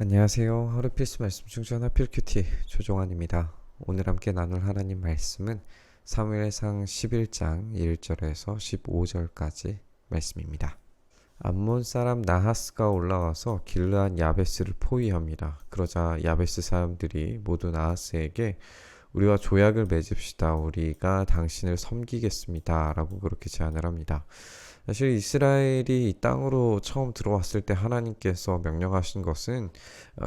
안녕하세요. 하루 필수 말씀 충전 하필 큐티 조종환입니다. 오늘 함께 나눌 하나님 말씀은 사무엘상 11장 1절에서 15절까지 말씀입니다. 암몬 사람 나하스가 올라와서 길르한 야베스를 포위합니다. 그러자 야베스 사람들이 모두 나하스에게 우리와 조약을 맺읍시다. 우리가 당신을 섬기겠습니다. 라고 그렇게 제안을 합니다. 사실 이스라엘이 이 땅으로 처음 들어왔을 때 하나님께서 명령하신 것은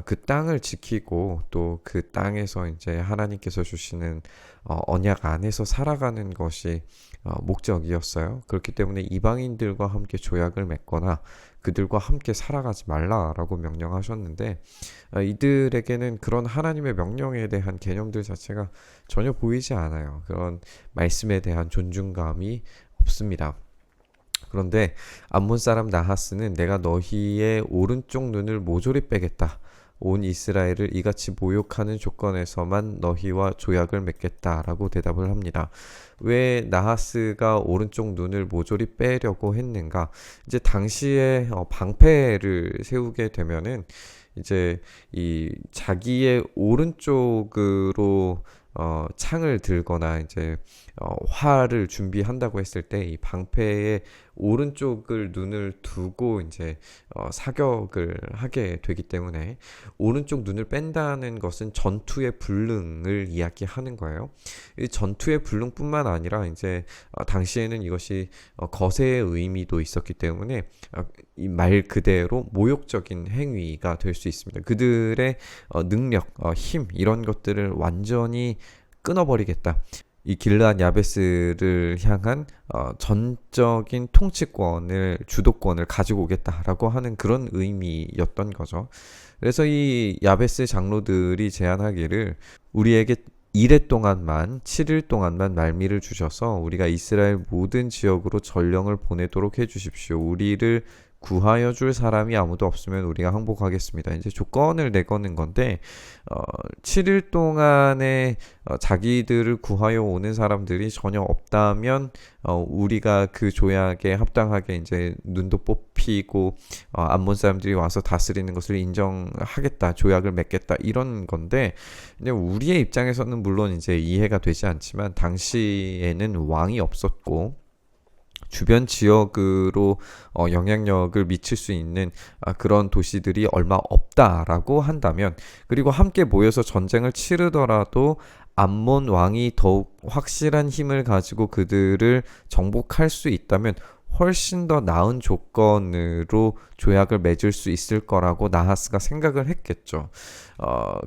그 땅을 지키고 또 그 땅에서 이제 하나님께서 주시는 언약 안에서 살아가는 것이 목적이었어요. 그렇기 때문에 이방인들과 함께 조약을 맺거나 그들과 함께 살아가지 말라라고 명령하셨는데 이들에게는 그런 하나님의 명령에 대한 개념들 자체가 전혀 보이지 않아요. 그런 말씀에 대한 존중감이 없습니다. 그런데 암몬 사람 나하스는 내가 너희의 오른쪽 눈을 모조리 빼겠다. 온 이스라엘을 이같이 모욕하는 조건에서만 너희와 조약을 맺겠다라고 대답을 합니다. 왜 나하스가 오른쪽 눈을 모조리 빼려고 했는가? 이제 당시에 방패를 세우게 되면은 이제 이 자기의 오른쪽으로 창을 들거나 이제 활을 준비한다고 했을 때 이 방패의 오른쪽을 눈을 두고 이제 사격을 하게 되기 때문에 오른쪽 눈을 뺀다는 것은 전투의 불능을 이야기하는 거예요. 이 전투의 불능뿐만 아니라 이제 당시에는 이것이 거세의 의미도 있었기 때문에 이 말 그대로 모욕적인 행위가 될 수 있습니다. 그들의 능력, 힘 이런 것들을 완전히 끊어버리겠다. 이 길르한 야베스를 향한 전적인 통치권을 주도권을 가지고 오겠다라고 하는 그런 의미였던 거죠. 그래서 이 야베스 장로들이 제안하기를 우리에게 1회 동안만 7일 동안만 말미를 주셔서 우리가 이스라엘 모든 지역으로 전령을 보내도록 해주십시오. 우리를 구하여 줄 사람이 아무도 없으면 우리가 항복하겠습니다. 이제 조건을 내거는 건데 7일 동안에 자기들을 구하여 오는 사람들이 전혀 없다면 우리가 그 조약에 합당하게 이제 눈도 뽑히고 암몬 사람들이 와서 다스리는 것을 인정하겠다, 조약을 맺겠다 이런 건데 근데 우리의 입장에서는 물론 이제 이해가 되지 않지만 당시에는 왕이 없었고 주변 지역으로 영향력을 미칠 수 있는 그런 도시들이 얼마 없다라고 한다면 그리고 함께 모여서 전쟁을 치르더라도 암몬 왕이 더욱 확실한 힘을 가지고 그들을 정복할 수 있다면 훨씬 더 나은 조건으로 조약을 맺을 수 있을 거라고 나하스가 생각을 했겠죠.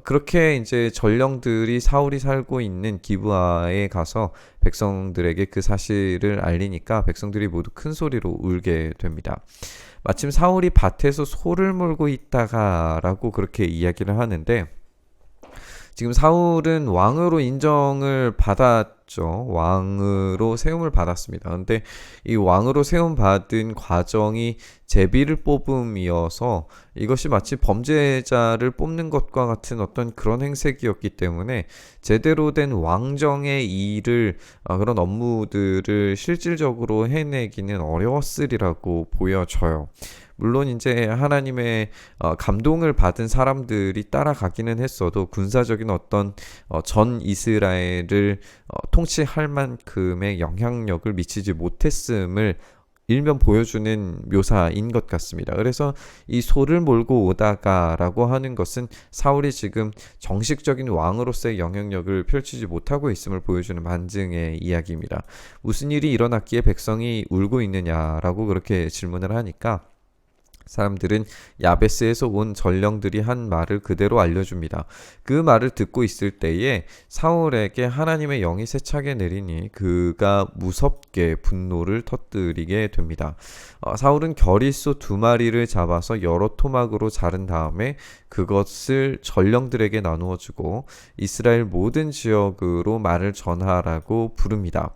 그렇게 이제 전령들이 사울이 살고 있는 기브아에 가서 백성들에게 그 사실을 알리니까 백성들이 모두 큰 소리로 울게 됩니다. 마침 사울이 밭에서 소를 몰고 있다가라고 그렇게 이야기를 하는데 지금 사울은 왕으로 인정을 받았죠. 왕으로 세움을 받았습니다. 근데 이 왕으로 세움 받은 과정이 제비를 뽑음이어서 이것이 마치 범죄자를 뽑는 것과 같은 어떤 그런 행색이었기 때문에 제대로 된 왕정의 일을 그런 업무들을 실질적으로 해내기는 어려웠으리라고 보여져요. 물론 이제 하나님의 감동을 받은 사람들이 따라가기는 했어도 군사적인 어떤 전 이스라엘을 통치할 만큼의 영향력을 미치지 못했음을 일면 보여주는 묘사인 것 같습니다. 그래서 이 소를 몰고 오다가라고 하는 것은 사울이 지금 정식적인 왕으로서의 영향력을 펼치지 못하고 있음을 보여주는 반증의 이야기입니다. 무슨 일이 일어났기에 백성이 울고 있느냐라고 그렇게 질문을 하니까 사람들은 야베스에서 온 전령들이 한 말을 그대로 알려줍니다. 그 말을 듣고 있을 때에 사울에게 하나님의 영이 세차게 내리니 그가 무섭게 분노를 터뜨리게 됩니다. 사울은 겨릿소 2마리를 잡아서 여러 토막으로 자른 다음에 그것을 전령들에게 나누어 주고 이스라엘 모든 지역으로 말을 전하라고 부릅니다.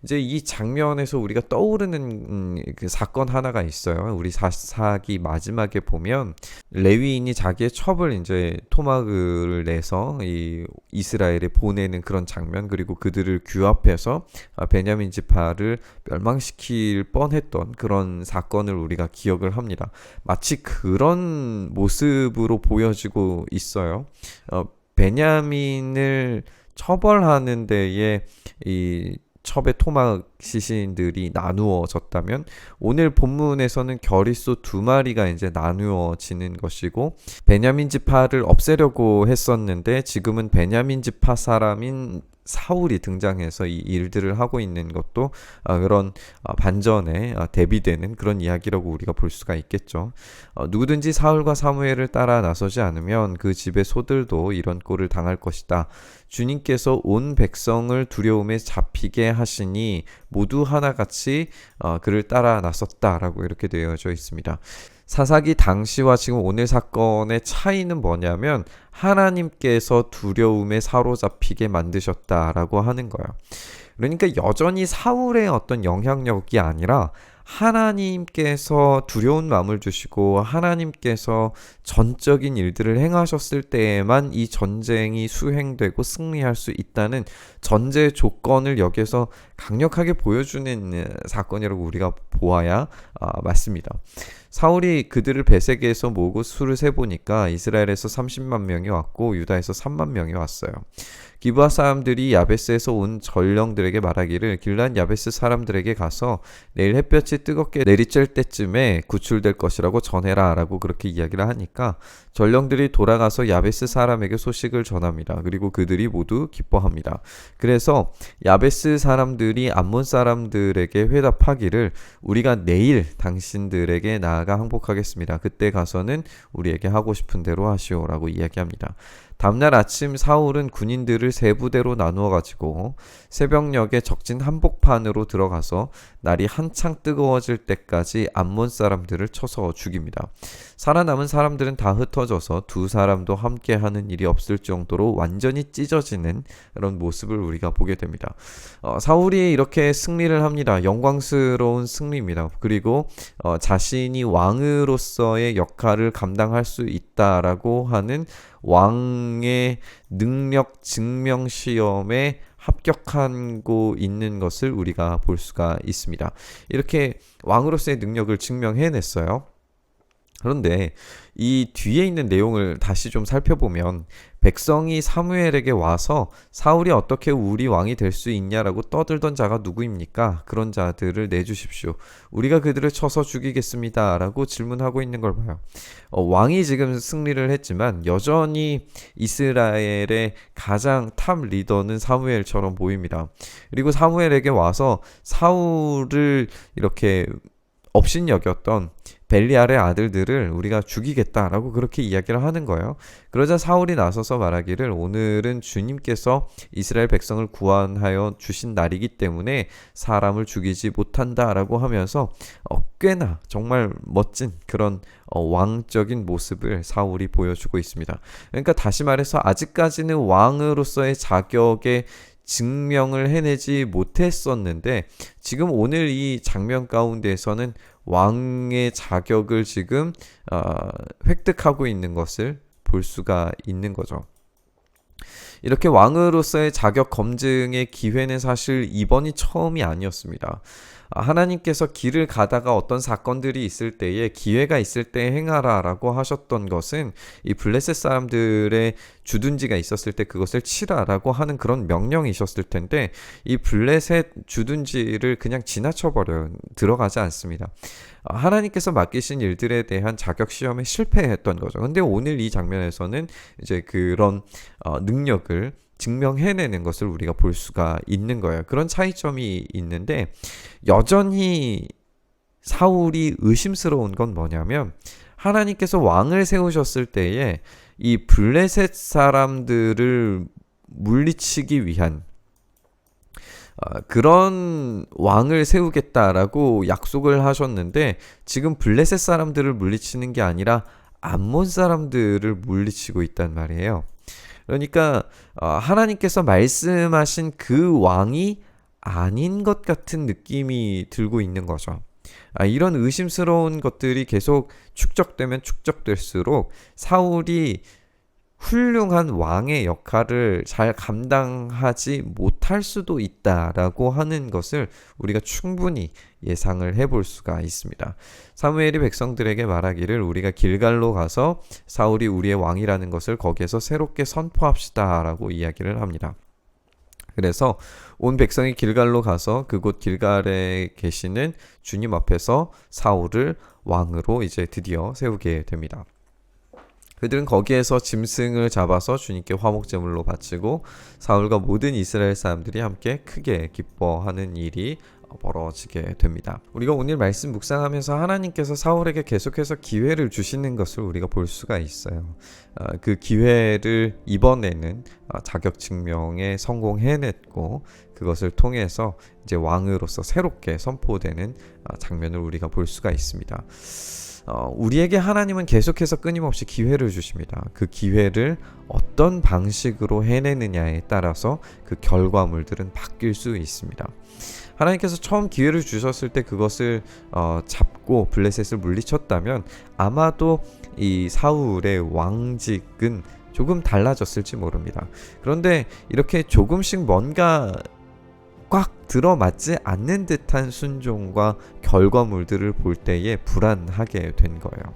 이제 이 장면에서 우리가 떠오르는 그 사건 하나가 있어요. 우리 사사기 마지막에 보면 레위인이 자기의 첩을 이제 토막을 내서 이 이스라엘에 보내는 그런 장면, 그리고 그들을 규합해서 베냐민 지파를 멸망시킬 뻔했던 그런 사건을 우리가 기억을 합니다. 마치 그런 모습으로 보여지고 있어요. 베냐민을 처벌하는 데에 이 첩의 토막 시신들이 나누어졌다면, 오늘 본문에서는 겨릿소 2마리가 이제 나누어지는 것이고, 베냐민 지파를 없애려고 했었는데 지금은 베냐민 지파 사람인 사울이 등장해서 이 일들을 하고 있는 것도 그런 반전에 대비되는 그런 이야기라고 우리가 볼 수가 있겠죠. 누구든지 사울과 사무엘을 따라 나서지 않으면 그 집의 소들도 이런 꼴을 당할 것이다. 주님께서 온 백성을 두려움에 잡히게 하시니 모두 하나같이 그를 따라 나섰다라고 이렇게 되어져 있습니다. 사사기 당시와 지금 오늘 사건의 차이는 뭐냐면, 하나님께서 두려움에 사로잡히게 만드셨다라고 하는 거예요. 그러니까 여전히 사울의 어떤 영향력이 아니라 하나님께서 두려운 마음을 주시고 하나님께서 전적인 일들을 행하셨을 때에만 이 전쟁이 수행되고 승리할 수 있다는 전제 조건을 여기에서 강력하게 보여주는 사건이라고 우리가 보아야 맞습니다. 사울이 그들을 베세게에서 모으고 수를 세보니까 이스라엘에서 30만 명이 왔고 유다에서 3만 명이 왔어요. 기브아 사람들이 야베스에서 온 전령들에게 말하기를, 길란 야베스 사람들에게 가서 내일 햇볕이 뜨겁게 내리쬐 때쯤에 구출될 것이라고 전해라 라고 그렇게 이야기를 하니까 전령들이 돌아가서 야베스 사람에게 소식을 전합니다. 그리고 그들이 모두 기뻐합니다. 그래서 야베스 사람들이 암몬 사람들에게 회답하기를, 우리가 내일 당신들에게 나아가 항복하겠습니다. 그때 가서는 우리에게 하고 싶은 대로 하시오 라고 이야기합니다. 다음날 아침 사울은 군인들을 세 부대로 나누어 가지고 새벽녘에 적진 한복판으로 들어가서 날이 한창 뜨거워질 때까지 암몬 사람들을 쳐서 죽입니다. 살아남은 사람들은 다 흩어져서 두 사람도 함께 하는 일이 없을 정도로 완전히 찢어지는 그런 모습을 우리가 보게 됩니다. 사울이 이렇게 승리를 합니다. 영광스러운 승리입니다. 그리고 자신이 왕으로서의 역할을 감당할 수 있다라고 하는 왕의 능력 증명 시험에 합격하고 있는 것을 우리가 볼 수가 있습니다. 이렇게 왕으로서의 능력을 증명해냈어요. 그런데 이 뒤에 있는 내용을 다시 좀 살펴보면, 백성이 사무엘에게 와서 사울이 어떻게 우리 왕이 될 수 있냐라고 떠들던 자가 누구입니까? 그런 자들을 내주십시오. 우리가 그들을 쳐서 죽이겠습니다 라고 질문하고 있는 걸 봐요. 왕이 지금 승리를 했지만 여전히 이스라엘의 가장 탑 리더는 사무엘처럼 보입니다. 그리고 사무엘에게 와서 사울을 이렇게 업신여겼던 벨리알의 아들들을 우리가 죽이겠다라고 그렇게 이야기를 하는 거예요. 그러자 사울이 나서서 말하기를, 오늘은 주님께서 이스라엘 백성을 구원하여 주신 날이기 때문에 사람을 죽이지 못한다라고 하면서 꽤나 정말 멋진 그런 왕적인 모습을 사울이 보여주고 있습니다. 그러니까 다시 말해서 아직까지는 왕으로서의 자격에 증명을 해내지 못했었는데, 지금 오늘 이 장면 가운데에서는 왕의 자격을 지금 획득하고 있는 것을 볼 수가 있는 거죠. 이렇게 왕으로서의 자격 검증의 기회는 사실 이번이 처음이 아니었습니다. 하나님께서 길을 가다가 어떤 사건들이 있을 때에 기회가 있을 때 행하라 라고 하셨던 것은 이 블레셋 사람들의 주둔지가 있었을 때 그것을 치라라고 하는 그런 명령이셨을 텐데, 이 블레셋 주둔지를 그냥 지나쳐버려요. 들어가지 않습니다. 하나님께서 맡기신 일들에 대한 자격 시험에 실패했던 거죠. 근데 오늘 이 장면에서는 이제 그런 능력을 증명해내는 것을 우리가 볼 수가 있는 거예요. 그런 차이점이 있는데, 여전히 사울이 의심스러운 건 뭐냐면, 하나님께서 왕을 세우셨을 때에 이 블레셋 사람들을 물리치기 위한 그런 왕을 세우겠다라고 약속을 하셨는데, 지금 블레셋 사람들을 물리치는 게 아니라 암몬 사람들을 물리치고 있단 말이에요. 그러니까 하나님께서 말씀하신 그 왕이 아닌 것 같은 느낌이 들고 있는 거죠. 이런 의심스러운 것들이 계속 축적되면 축적될수록 사울이 훌륭한 왕의 역할을 잘 감당하지 못할 수도 있다라고 하는 것을 우리가 충분히 예상을 해볼 수가 있습니다. 사무엘이 백성들에게 말하기를 우리가 길갈로 가서 사울이 우리의 왕이라는 것을 거기에서 새롭게 선포합시다라고 이야기를 합니다. 그래서 온 백성이 길갈로 가서 그곳 길갈에 계시는 주님 앞에서 사울을 왕으로 이제 드디어 세우게 됩니다. 그들은 거기에서 짐승을 잡아서 주님께 화목제물로 바치고 사울과 모든 이스라엘 사람들이 함께 크게 기뻐하는 일이 벌어지게 됩니다. 우리가 오늘 말씀 묵상하면서 하나님께서 사울에게 계속해서 기회를 주시는 것을 우리가 볼 수가 있어요. 그 기회를 이번에는 자격 증명에 성공해냈고 그것을 통해서 이제 왕으로서 새롭게 선포되는 장면을 우리가 볼 수가 있습니다. 우리에게 하나님은 계속해서 끊임없이 기회를 주십니다. 그 기회를 어떤 방식으로 해내느냐에 따라서 그 결과물들은 바뀔 수 있습니다. 하나님께서 처음 기회를 주셨을 때 그것을 잡고 블레셋을 물리쳤다면 아마도 이 사울의 왕직은 조금 달라졌을지 모릅니다. 그런데 이렇게 조금씩 뭔가 꽉 들어맞지 않는 듯한 순종과 결과물들을 볼 때에 불안하게 된 거예요.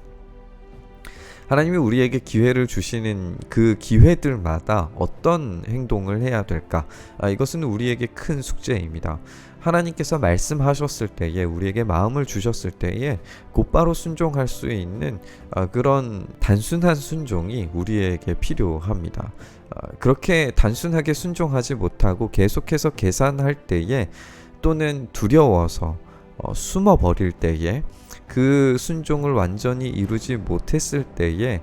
하나님이 우리에게 기회를 주시는 그 기회들마다 어떤 행동을 해야 될까? 이것은 우리에게 큰 숙제입니다. 하나님께서 말씀하셨을 때에 우리에게 마음을 주셨을 때에 곧바로 순종할 수 있는 그런 단순한 순종이 우리에게 필요합니다. 그렇게 단순하게 순종하지 못하고 계속해서 계산할 때에 또는 두려워서 숨어버릴 때에 그 순종을 완전히 이루지 못했을 때에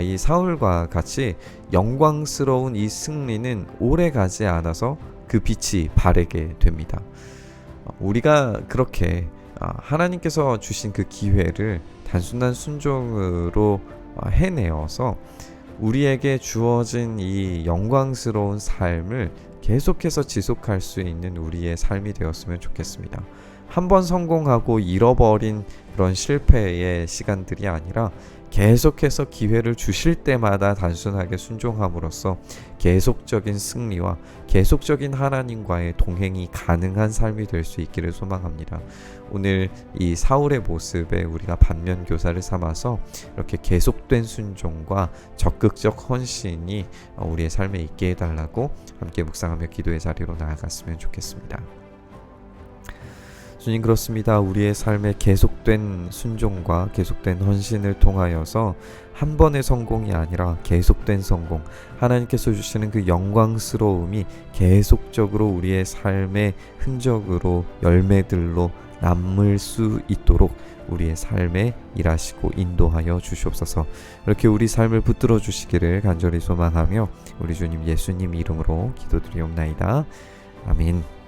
이 사울과 같이 영광스러운 이 승리는 오래가지 않아서 그 빛이 바래게 됩니다. 우리가 그렇게 하나님께서 주신 그 기회를 단순한 순종으로 해내어서 우리에게 주어진 이 영광스러운 삶을 계속해서 지속할 수 있는 우리의 삶이 되었으면 좋겠습니다. 한번 성공하고 잃어버린 그런 실패의 시간들이 아니라 계속해서 기회를 주실 때마다 단순하게 순종함으로써 계속적인 승리와 계속적인 하나님과의 동행이 가능한 삶이 될 수 있기를 소망합니다. 오늘 이 사울의 모습에 우리가 반면 교사를 삼아서 이렇게 계속된 순종과 적극적 헌신이 우리의 삶에 있게 해달라고 함께 묵상하며 기도의 자리로 나아갔으면 좋겠습니다. 주님, 그렇습니다. 우리의 삶에 계속된 순종과 계속된 헌신을 통하여서 한 번의 성공이 아니라 계속된 성공, 하나님께서 주시는 그 영광스러움이 계속적으로 우리의 삶의 흔적으로 열매들로 남을 수 있도록 우리의 삶에 일하시고 인도하여 주시옵소서. 이렇게 우리 삶을 붙들어 주시기를 간절히 소망하며 우리 주님 예수님 이름으로 기도드리옵나이다. 아멘.